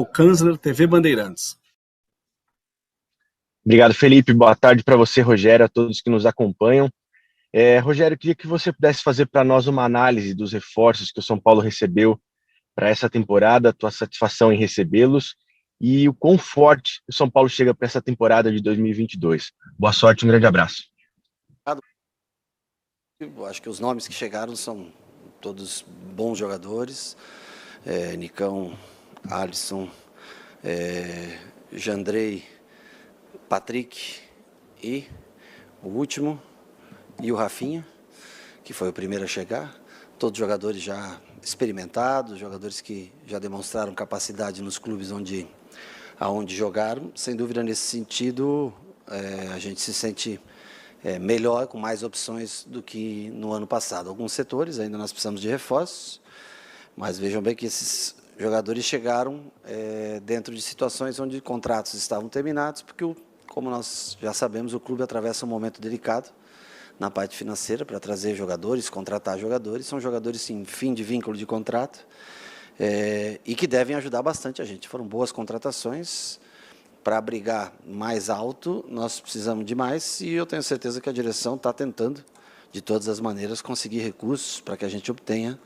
O Kanzler, TV Bandeirantes. Obrigado, Felipe. Boa tarde para você, Rogério, a todos que nos acompanham. Rogério, eu queria que você pudesse fazer para nós uma análise dos reforços que o São Paulo recebeu para essa temporada, a tua satisfação em recebê-los e o quão forte o São Paulo chega para essa temporada de 2022. Boa sorte, um grande abraço. Eu acho que os nomes que chegaram são todos bons jogadores. Nicão, Alisson, Jandrei, Patrick e o último, e o Rafinha, que foi o primeiro a chegar. Todos jogadores já experimentados, jogadores que já demonstraram capacidade nos clubes aonde jogaram. Sem dúvida, nesse sentido, a gente se sente melhor, com mais opções do que no ano passado. Alguns setores ainda nós precisamos de reforços, mas vejam bem que esses jogadores chegaram dentro de situações onde contratos estavam terminados, porque, como nós já sabemos, o clube atravessa um momento delicado na parte financeira para trazer jogadores, contratar jogadores. São jogadores em fim de vínculo de contrato e que devem ajudar bastante a gente. Foram boas contratações. Para brigar mais alto, nós precisamos de mais, e eu tenho certeza que a direção está tentando, de todas as maneiras, conseguir recursos para que a gente obtenha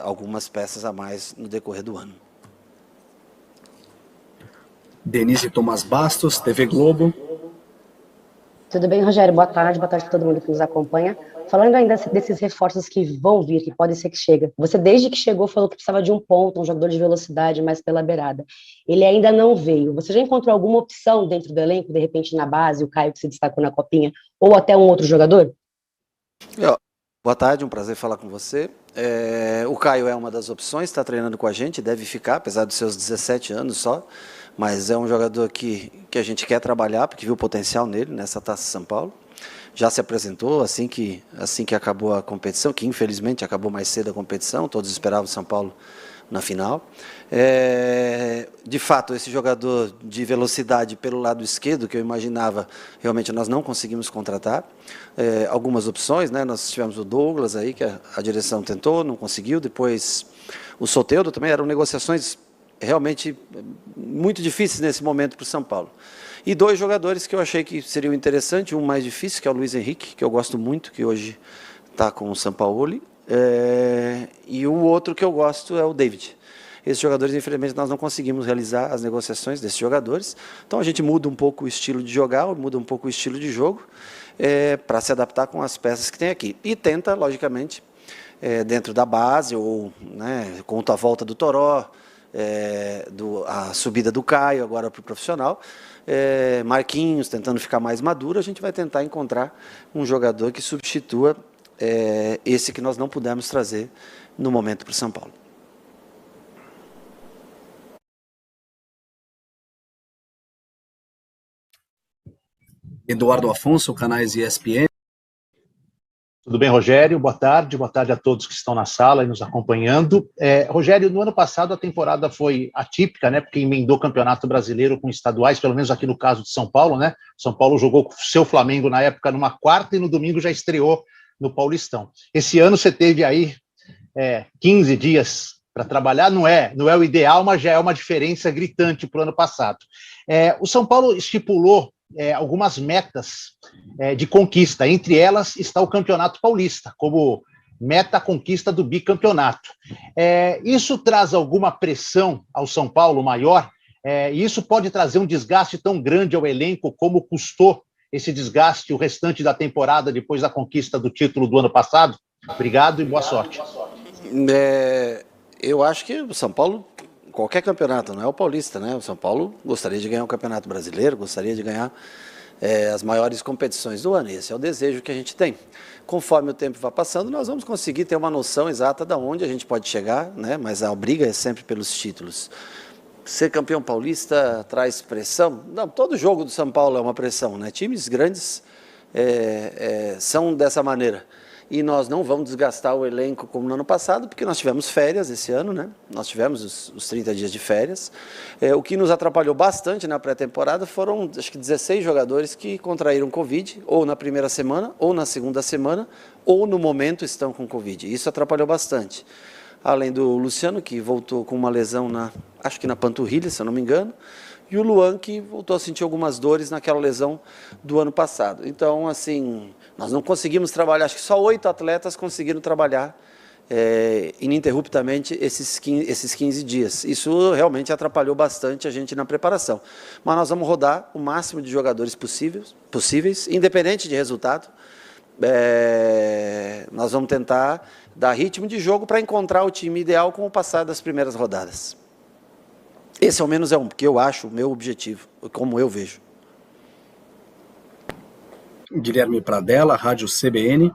algumas peças a mais no decorrer do ano. Denise Tomás Bastos, TV Globo. Tudo bem, Rogério? Boa tarde para todo mundo que nos acompanha. Falando ainda desses reforços que vão vir, que pode ser que chegue. Você, desde que chegou, falou que precisava de um ponto, um jogador de velocidade mais pela beirada. Ele ainda não veio. Você já encontrou alguma opção dentro do elenco, de repente na base, o Caio que se destacou na Copinha, ou até um outro jogador? Boa tarde, um prazer falar com você. O Caio é uma das opções, está treinando com a gente, deve ficar, apesar dos seus 17 anos só, mas é um jogador que a gente quer trabalhar, porque viu o potencial nele nessa Taça São Paulo. Já se apresentou assim que acabou a competição, que infelizmente acabou mais cedo a competição, todos esperavam o São Paulo na final. De fato, esse jogador de velocidade pelo lado esquerdo, que eu imaginava, realmente nós não conseguimos contratar. Algumas opções, né? Nós tivemos o Douglas aí, que a direção tentou, não conseguiu. Depois o Soteldo também, eram negociações realmente muito difíceis nesse momento para o São Paulo. E dois jogadores que eu achei que seriam interessantes, um mais difícil, que é o Luiz Henrique, que eu gosto muito, que hoje está com o Sampaoli, e o outro que eu gosto é o David. Esses jogadores, infelizmente, nós não conseguimos realizar as negociações desses jogadores, então a gente muda um pouco o estilo de jogar, muda um pouco o estilo de jogo, para se adaptar com as peças que tem aqui. E tenta, logicamente, dentro da base, ou conta a volta do Toró, a subida do Caio agora para o profissional, Marquinhos tentando ficar mais maduro, a gente vai tentar encontrar um jogador que substitua esse que nós não pudemos trazer no momento para o São Paulo. Eduardo Afonso, canais ESPN. Tudo bem, Rogério? Boa tarde a todos que estão na sala e nos acompanhando. Rogério, no ano passado a temporada foi atípica, né? Porque emendou o Campeonato Brasileiro com estaduais, pelo menos aqui no caso de São Paulo, né? São Paulo jogou com o seu Flamengo na época numa quarta e no domingo já estreou no Paulistão. Esse ano você teve aí 15 dias para trabalhar, não é o ideal, mas já é uma diferença gritante para o ano passado. O São Paulo estipulou algumas metas de conquista, entre elas está o Campeonato Paulista, como meta a conquista do bicampeonato. Isso traz alguma pressão ao São Paulo maior? E isso pode trazer um desgaste tão grande ao elenco como custou esse desgaste o restante da temporada depois da conquista do título do ano passado? Obrigado e boa sorte. Eu acho que o São Paulo, qualquer campeonato, não é o Paulista, né? O São Paulo gostaria de ganhar o Campeonato Brasileiro, gostaria de ganhar as maiores competições do ano. Esse é o desejo que a gente tem. Conforme o tempo vai passando, nós vamos conseguir ter uma noção exata de onde a gente pode chegar, né? Mas a briga é sempre pelos títulos. Ser campeão paulista traz pressão? Não, todo jogo do São Paulo é uma pressão, né? Times grandes são dessa maneira. E nós não vamos desgastar o elenco como no ano passado, porque nós tivemos férias esse ano, né? Nós tivemos os 30 dias de férias. O que nos atrapalhou bastante na pré-temporada foram, acho que 16 jogadores que contraíram Covid, ou na primeira semana, ou na segunda semana, ou no momento estão com Covid. Isso atrapalhou bastante. além do Luciano, que voltou com uma lesão, acho que na panturrilha, se eu não me engano, e o Luan, que voltou a sentir algumas dores naquela lesão do ano passado. Então, assim, nós não conseguimos trabalhar, acho que só 8 atletas conseguiram trabalhar ininterruptamente esses 15 dias. Isso realmente atrapalhou bastante a gente na preparação. Mas nós vamos rodar o máximo de jogadores possíveis, independente de resultado. Nós vamos tentar dar ritmo de jogo para encontrar o time ideal com o passar das primeiras rodadas. Esse, ao menos, é que eu acho o meu objetivo, como eu vejo. Guilherme Pradella, Rádio CBN.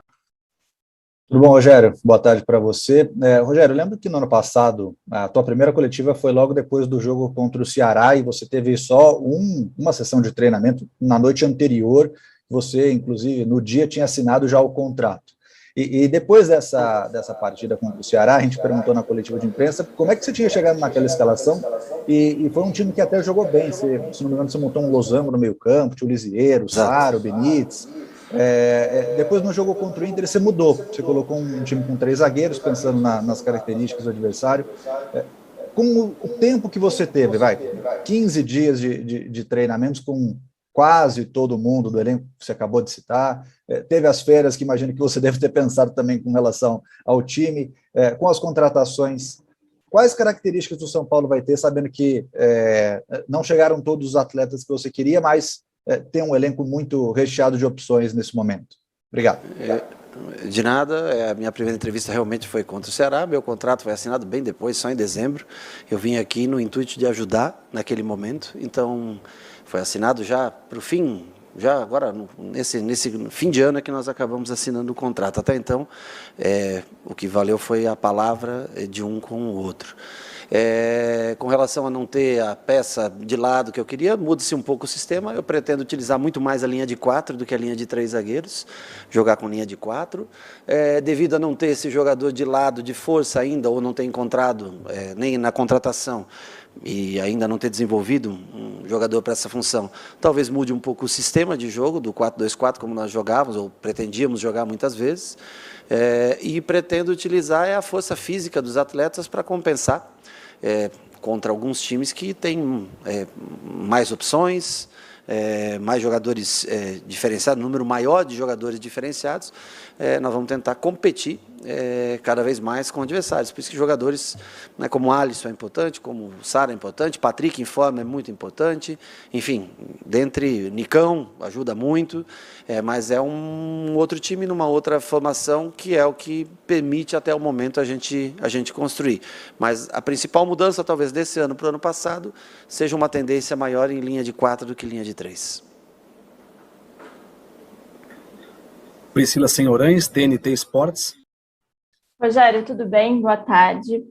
Tudo bom, Rogério? Boa tarde para você. Rogério, lembro que no ano passado, a tua primeira coletiva foi logo depois do jogo contra o Ceará e você teve só uma sessão de treinamento na noite anterior. Você, inclusive, no dia tinha assinado já o contrato. E depois dessa partida contra o Ceará, a gente perguntou na coletiva de imprensa como é que você tinha chegado naquela escalação, e foi um time que até jogou bem. Se não me engano, você montou um losango no meio campo, tinha o Lisieiro, o Saro, o Benítez. Depois no jogo contra o Inter você mudou, você colocou um time com 3 zagueiros, pensando nas características do adversário. Com o tempo que você teve, 15 dias de treinamentos com quase todo mundo do elenco que você acabou de citar, teve as férias que imagino que você deve ter pensado também com relação ao time, com as contratações, quais características o São Paulo vai ter, sabendo que não chegaram todos os atletas que você queria, mas tem um elenco muito recheado de opções nesse momento? Obrigado. De nada, a minha primeira entrevista realmente foi contra o Ceará, meu contrato foi assinado bem depois, só em dezembro. Eu vim aqui no intuito de ajudar naquele momento, então foi assinado já para o fim, já agora nesse fim de ano é que nós acabamos assinando o contrato. Até então, o que valeu foi a palavra de um com o outro. Com relação a não ter a peça de lado que eu queria, muda-se um pouco o sistema. Eu pretendo utilizar muito mais a linha de 4 do que a linha de 3 zagueiros, jogar com linha de 4. Devido a não ter esse jogador de lado de força ainda, ou não ter encontrado nem na contratação, e ainda não ter desenvolvido um jogador para essa função, talvez mude um pouco o sistema de jogo do 4-2-4, como nós jogávamos, ou pretendíamos jogar muitas vezes, e pretendo utilizar a força física dos atletas para compensar contra alguns times que têm mais opções, mais jogadores diferenciados, um número maior de jogadores diferenciados. Nós vamos tentar competir cada vez mais com adversários. Por isso que jogadores como o Alisson é importante, como o Sara é importante, Patrick em forma é muito importante, enfim, dentre Nicão ajuda muito, mas é um outro time numa outra formação que é o que permite até o momento a gente construir. Mas a principal mudança talvez desse ano para o ano passado seja uma tendência maior em linha de 4 do que linha de 3. Priscila Senhorães, TNT Esportes. Rogério, tudo bem? Boa tarde.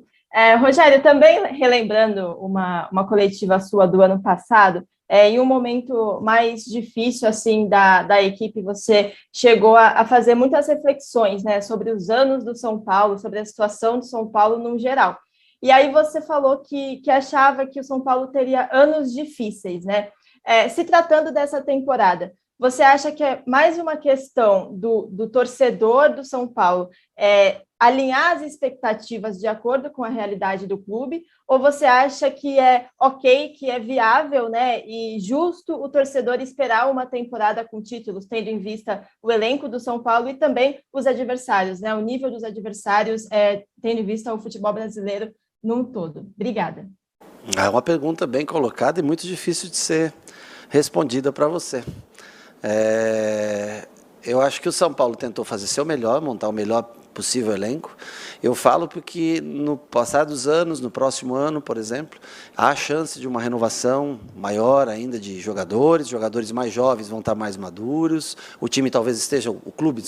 Rogério, também relembrando uma coletiva sua do ano passado, em um momento mais difícil assim da equipe, você chegou a fazer muitas reflexões, né, sobre os anos do São Paulo, sobre a situação do São Paulo no geral. E aí você falou que achava que o São Paulo teria anos difíceis, né? Se tratando dessa temporada, você acha que é mais uma questão do torcedor do São Paulo alinhar as expectativas de acordo com a realidade do clube, ou você acha que é ok, que é viável, né, e justo o torcedor esperar uma temporada com títulos, tendo em vista o elenco do São Paulo e também os adversários, né, o nível dos adversários, tendo em vista o futebol brasileiro num todo? Obrigada. É uma pergunta bem colocada e muito difícil de ser respondida para você. Eu acho que o São Paulo tentou fazer seu melhor, montar o melhor possível elenco. Eu falo porque no passar dos anos, no próximo ano, por exemplo, há chance de uma renovação maior ainda de jogadores mais jovens vão estar mais maduros, o clube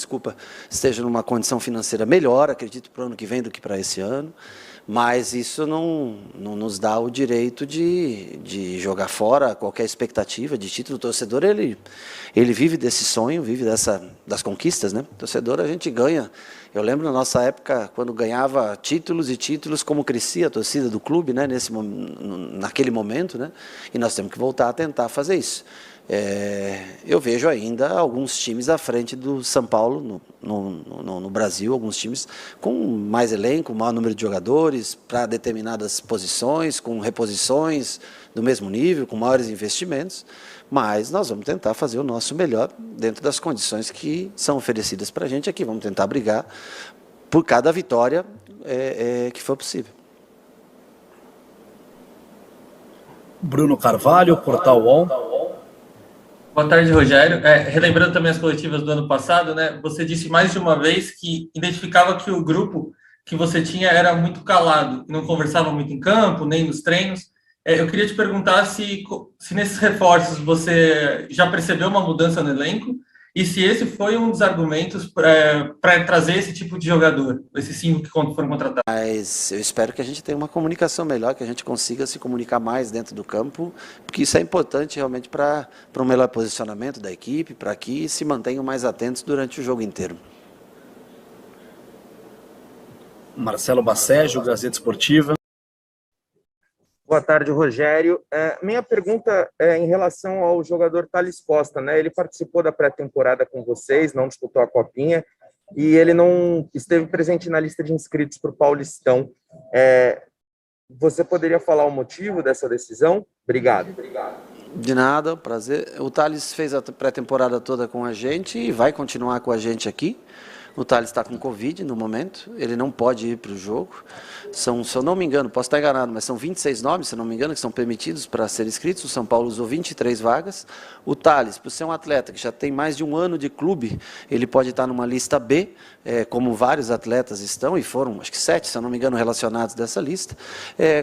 esteja numa condição financeira melhor, acredito, para o ano que vem do que para esse ano. Mas isso não nos dá o direito de jogar fora qualquer expectativa de título. O torcedor, ele vive desse sonho, vive das conquistas, né? O torcedor, a gente ganha. Eu lembro na nossa época, quando ganhava títulos e títulos, como crescia a torcida do clube, né? Naquele momento, né? E nós temos que voltar a tentar fazer isso. Eu vejo ainda alguns times à frente do São Paulo no Brasil, alguns times com mais elenco, maior número de jogadores para determinadas posições, com reposições do mesmo nível, com maiores investimentos, mas nós vamos tentar fazer o nosso melhor dentro das condições que são oferecidas para a gente aqui. Vamos tentar brigar por cada vitória que for possível. Bruno Carvalho, Portal UOL. Boa tarde, Rogério. Relembrando também as coletivas do ano passado, né? Você disse mais de uma vez que identificava que o grupo que você tinha era muito calado, não conversava muito em campo, nem nos treinos. Eu queria te perguntar se nesses reforços você já percebeu uma mudança no elenco e se esse foi um dos argumentos para trazer esse tipo de jogador, esses 5 que foram contratados. Mas eu espero que a gente tenha uma comunicação melhor, que a gente consiga se comunicar mais dentro do campo, porque isso é importante realmente para um melhor posicionamento da equipe, para que se mantenham mais atentos durante o jogo inteiro. Marcelo Bacejo, Gazeta Esportiva. Boa tarde, Rogério. Minha pergunta é em relação ao jogador Thales Costa, né? Ele participou da pré-temporada com vocês, não disputou a Copinha, e ele não esteve presente na lista de inscritos para o Paulistão. Você poderia falar o motivo dessa decisão? Obrigado. De nada, prazer. O Thales fez a pré-temporada toda com a gente e vai continuar com a gente aqui. O Thales está com Covid no momento, ele não pode ir para o jogo. Se eu não me engano, posso estar enganado, mas são 26 nomes, se não me engano, que são permitidos para ser inscritos. O São Paulo usou 23 vagas. O Thales, por ser um atleta que já tem mais de um ano de clube, ele pode estar numa lista B, como vários atletas estão, e foram, acho que 7, se eu não me engano, relacionados dessa lista.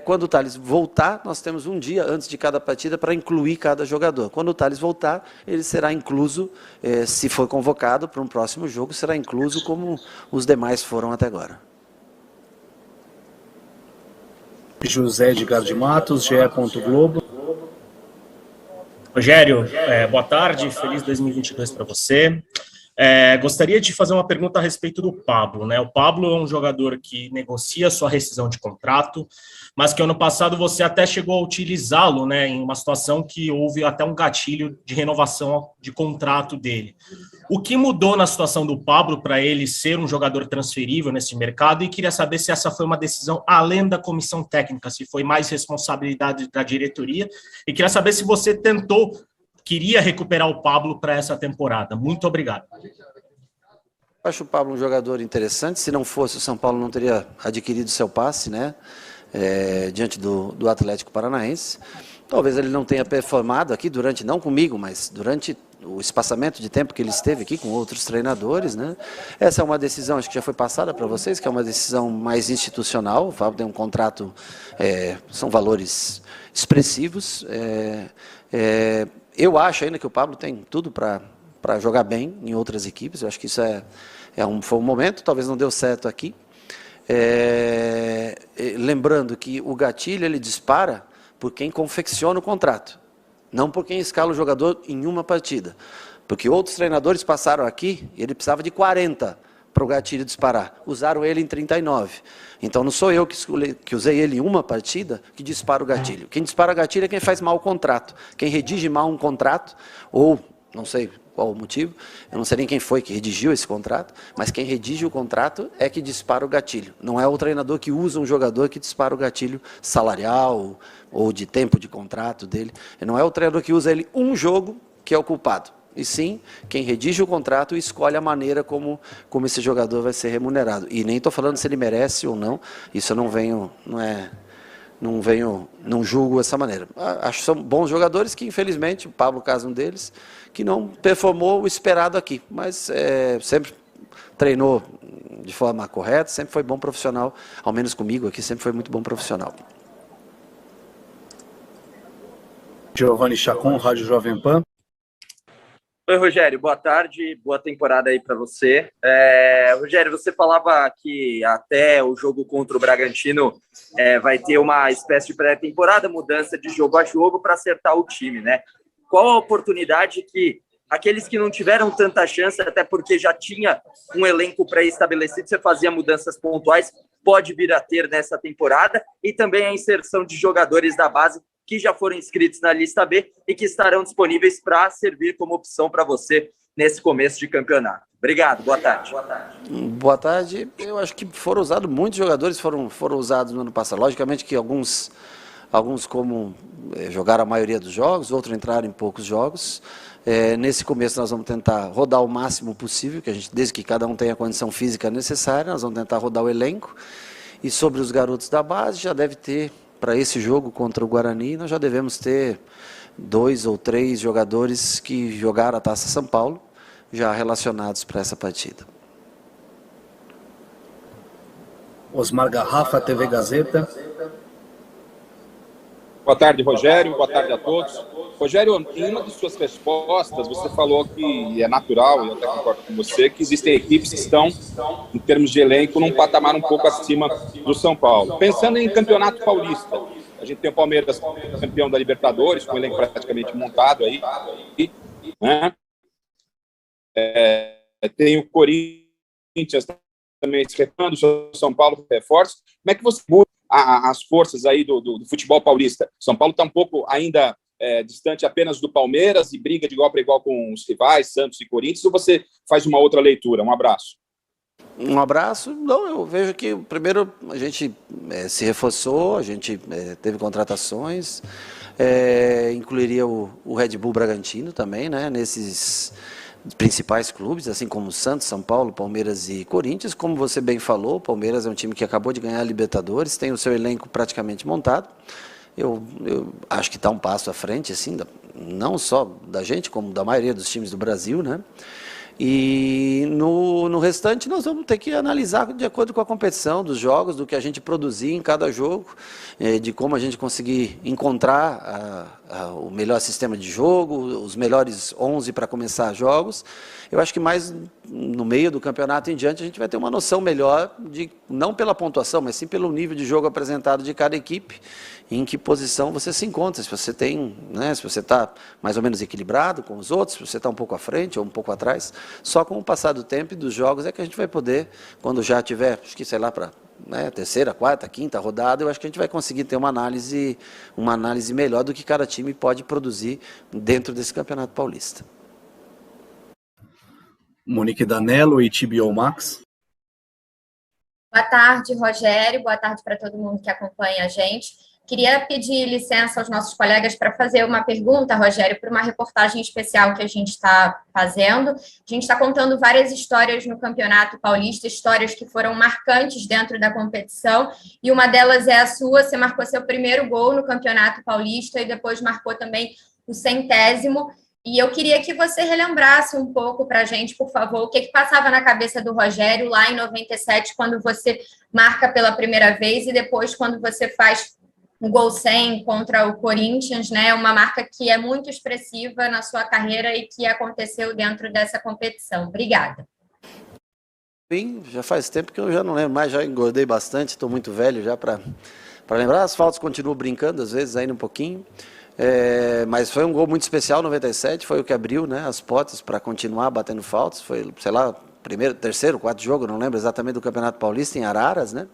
Quando o Thales voltar, nós temos um dia antes de cada partida para incluir cada jogador. Quando o Thales voltar, ele será incluso, se for convocado para um próximo jogo, será incluso como os demais foram até agora. José Edgar de Matos, GE. Globo. Rogério, boa tarde, feliz 2022 para você. Gostaria de fazer uma pergunta a respeito do Pablo, né? O Pablo é um jogador que negocia sua rescisão de contrato, mas que ano passado você até chegou a utilizá-lo, né, em uma situação que houve até um gatilho de renovação de contrato dele. O que mudou na situação do Pablo para ele ser um jogador transferível nesse mercado? E queria saber se essa foi uma decisão além da comissão técnica, se foi mais responsabilidade da diretoria, e queria saber se você queria recuperar o Pablo para essa temporada. Muito obrigado. Acho o Pablo um jogador interessante. Se não fosse, o São Paulo não teria adquirido seu passe, né? Diante do Atlético Paranaense. Talvez ele não tenha performado aqui não comigo, mas durante o espaçamento de tempo que ele esteve aqui com outros treinadores, né? Essa é uma decisão, acho que já foi passada para vocês, que é uma decisão mais institucional. O Fábio tem um contrato, são valores expressivos. Eu acho ainda que o Pablo tem tudo para jogar bem em outras equipes. Eu acho que isso foi um momento, talvez não deu certo aqui. Lembrando que o gatilho ele dispara por quem confecciona o contrato, não por quem escala o jogador em uma partida. Porque outros treinadores passaram aqui e ele precisava de 40 para o gatilho disparar. Usaram ele em 39. Então não sou eu que usei ele em uma partida que dispara o gatilho. Quem dispara o gatilho é quem faz mal o contrato. Quem redige mal um contrato, ou não sei qual o motivo, eu não sei nem quem foi que redigiu esse contrato, mas quem redige o contrato é que dispara o gatilho. Não é o treinador que usa um jogador que dispara o gatilho salarial ou de tempo de contrato dele. Não é o treinador que usa ele um jogo que é o culpado. E sim, quem redige o contrato escolhe a maneira como esse jogador vai ser remunerado. E nem estou falando se ele merece ou não, isso eu não julgo dessa maneira. Acho que são bons jogadores que, infelizmente, o Pablo caso um deles, que não performou o esperado aqui, mas sempre treinou de forma correta, sempre foi bom profissional, ao menos comigo aqui, sempre foi muito bom profissional. Giovanni Chacon, Rádio Jovem Pan. Oi, Rogério, boa tarde, boa temporada aí para você. Rogério, você falava que até o jogo contra o Bragantino vai ter uma espécie de pré-temporada, mudança de jogo a jogo para acertar o time, né? Qual a oportunidade que aqueles que não tiveram tanta chance, até porque já tinha um elenco pré-estabelecido, você fazia mudanças pontuais, pode vir a ter nessa temporada, e também a inserção de jogadores da base que já foram inscritos na lista B e que estarão disponíveis para servir como opção para você nesse começo de campeonato. Obrigado, boa tarde. Boa tarde. Eu acho que foram usados, muitos jogadores foram usados no ano passado. Logicamente que alguns como jogaram a maioria dos jogos, outros entraram em poucos jogos. Nesse começo nós vamos tentar rodar o máximo possível, desde que cada um tenha a condição física necessária, nós vamos tentar rodar o elenco. E sobre os garotos da base, já deve ter, para esse jogo contra o Guarani, nós já devemos ter 2 ou 3 jogadores que jogaram a Taça São Paulo, já relacionados para essa partida. Osmar Garrafa, TV Gazeta. Boa tarde, Rogério. Boa tarde a todos. Rogério, em uma de suas respostas, você falou que é natural, e eu até concordo com você, que existem equipes que estão, em termos de elenco, num patamar um pouco acima do São Paulo. Pensando em Campeonato Paulista, a gente tem o Palmeiras campeão da Libertadores, com o elenco praticamente montado aí, né? Tem o Corinthians também se recuperando, o São Paulo reforços. Como é que você muda as forças aí do futebol paulista? São Paulo está um pouco ainda distante apenas do Palmeiras e briga de igual para igual com os rivais, Santos e Corinthians, ou você faz uma outra leitura? Um abraço. Um abraço. Não, eu vejo que primeiro a gente se reforçou, a gente teve contratações, incluiria o Red Bull Bragantino também, né, nesses principais clubes, assim como Santos, São Paulo, Palmeiras e Corinthians. Como você bem falou, o Palmeiras é um time que acabou de ganhar a Libertadores, tem o seu elenco praticamente montado. Eu acho que está um passo à frente, assim, não só da gente, como da maioria dos times do Brasil, né? E no restante nós vamos ter que analisar de acordo com a competição dos jogos, do que a gente produzir em cada jogo, de como a gente conseguir encontrar o melhor sistema de jogo, os melhores 11 para começar jogos. Eu acho que mais no meio do campeonato em diante a gente vai ter uma noção melhor, não pela pontuação, mas sim pelo nível de jogo apresentado de cada equipe, em que posição você se encontra, se você tem, né, se você está mais ou menos equilibrado com os outros, se você está um pouco à frente ou um pouco atrás. Só com o passar do tempo e dos jogos é que a gente vai poder, quando já tiver, acho que sei lá, para terceira, quarta, quinta rodada, eu acho que a gente vai conseguir ter uma análise melhor do que cada time pode produzir dentro desse Campeonato Paulista. Monique Danello e TBO Max. Boa tarde, Rogério. Boa tarde para todo mundo que acompanha a gente. Queria pedir licença aos nossos colegas para fazer uma pergunta, Rogério, para uma reportagem especial que a gente está fazendo. A gente está contando várias histórias no Campeonato Paulista, histórias que foram marcantes dentro da competição, e uma delas é a sua. Você marcou seu primeiro gol no Campeonato Paulista e depois marcou também o 100º. E eu queria que você relembrasse um pouco para a gente, por favor, o que passava na cabeça do Rogério lá em 97, quando você marca pela primeira vez, e depois quando você faz um gol 100 contra o Corinthians, né? Uma marca que é muito expressiva na sua carreira e que aconteceu dentro dessa competição. Obrigada. Sim, já faz tempo que eu já não lembro mais, já engordei bastante, estou muito velho já para lembrar. As faltas continuo brincando, às vezes, ainda um pouquinho. Mas foi um gol muito especial, 97, foi o que abriu, né, as portas para continuar batendo faltas. Foi, sei lá, terceiro, quarto jogo, não lembro exatamente, do Campeonato Paulista, em Araras, né?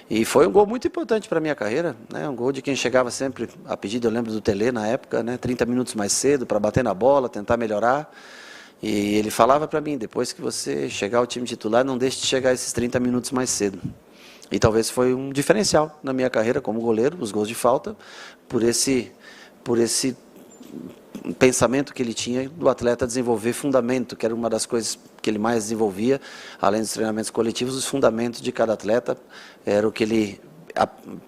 E foi um gol muito importante para a minha carreira, né? Um gol de quem chegava sempre a pedido, eu lembro do Tele na época, né? 30 minutos mais cedo para bater na bola, tentar melhorar. E ele falava para mim, depois que você chegar ao time titular, não deixe de chegar esses 30 minutos mais cedo. E talvez foi um diferencial na minha carreira como goleiro, os gols de falta, por esse pensamento que ele tinha do atleta desenvolver fundamento, que era uma das coisas que ele mais desenvolvia, além dos treinamentos coletivos, os fundamentos de cada atleta, era o que ele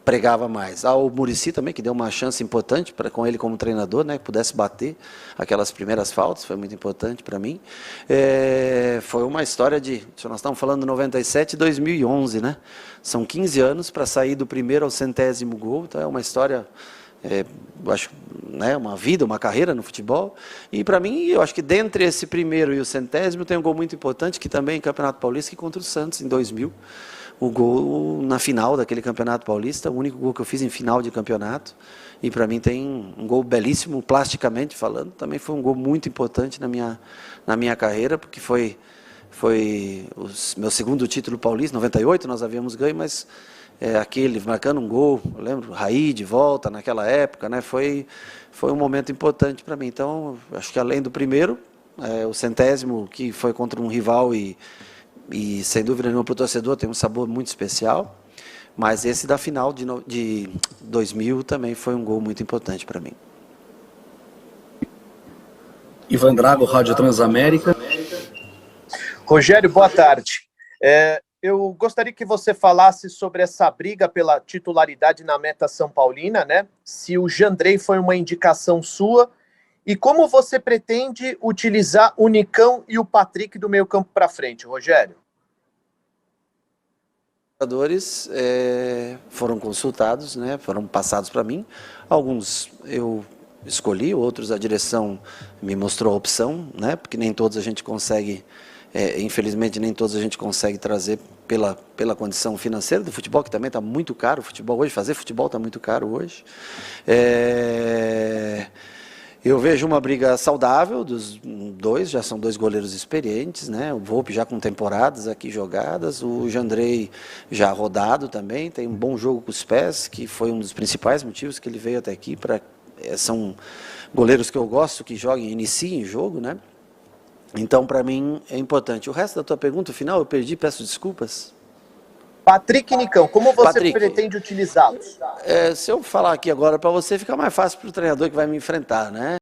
pregava mais. O Muricy também, que deu uma chance importante com ele como treinador, né, que pudesse bater aquelas primeiras faltas, foi muito importante para mim. Foi uma história nós estamos falando de 97 e 2011, né? São 15 anos para sair do primeiro ao 100º gol, então é uma história... eu acho, né, uma vida, uma carreira no futebol, e para mim, eu acho que dentre esse primeiro e o 100º tem um gol muito importante, que também em Campeonato Paulista, que contra o Santos, em 2000, o gol na final daquele Campeonato Paulista, o único gol que eu fiz em final de campeonato, e para mim tem um gol belíssimo, plasticamente falando, também foi um gol muito importante na minha carreira, porque foi o meu segundo título paulista, 98 nós havíamos ganho, mas aquele marcando um gol, eu lembro, Raí de volta naquela época, né? Foi um momento importante para mim. Então, acho que além do primeiro, o 100º, que foi contra um rival e sem dúvida nenhuma para o torcedor tem um sabor muito especial, mas esse da final de 2000 também foi um gol muito importante para mim. Ivan Drago, Rádio Transamérica. Rogério, boa tarde. Eu gostaria que você falasse sobre essa briga pela titularidade na meta São Paulina, né? Se o Jandrei foi uma indicação sua e como você pretende utilizar o Nicão e o Patrick do meio campo para frente, Rogério? Os jogadores foram consultados, né? Foram passados para mim. Alguns eu escolhi, outros a direção me mostrou a opção, né? Porque nem todos a gente consegue, infelizmente nem todos a gente consegue trazer pela condição financeira do futebol, que também está muito caro o futebol hoje, fazer futebol está muito caro hoje. Eu vejo uma briga saudável dos dois, já são dois goleiros experientes, né? O Volpi já com temporadas aqui jogadas, o Jandrei já rodado também, tem um bom jogo com os pés, que foi um dos principais motivos que ele veio até aqui, são goleiros que eu gosto, que iniciem jogo, né? Então, para mim, é importante. O resto da tua pergunta, final, eu perdi, peço desculpas. Patrick e Nicão, como você pretende utilizá-los? Se eu falar aqui agora para você, fica mais fácil para o treinador que vai me enfrentar, né?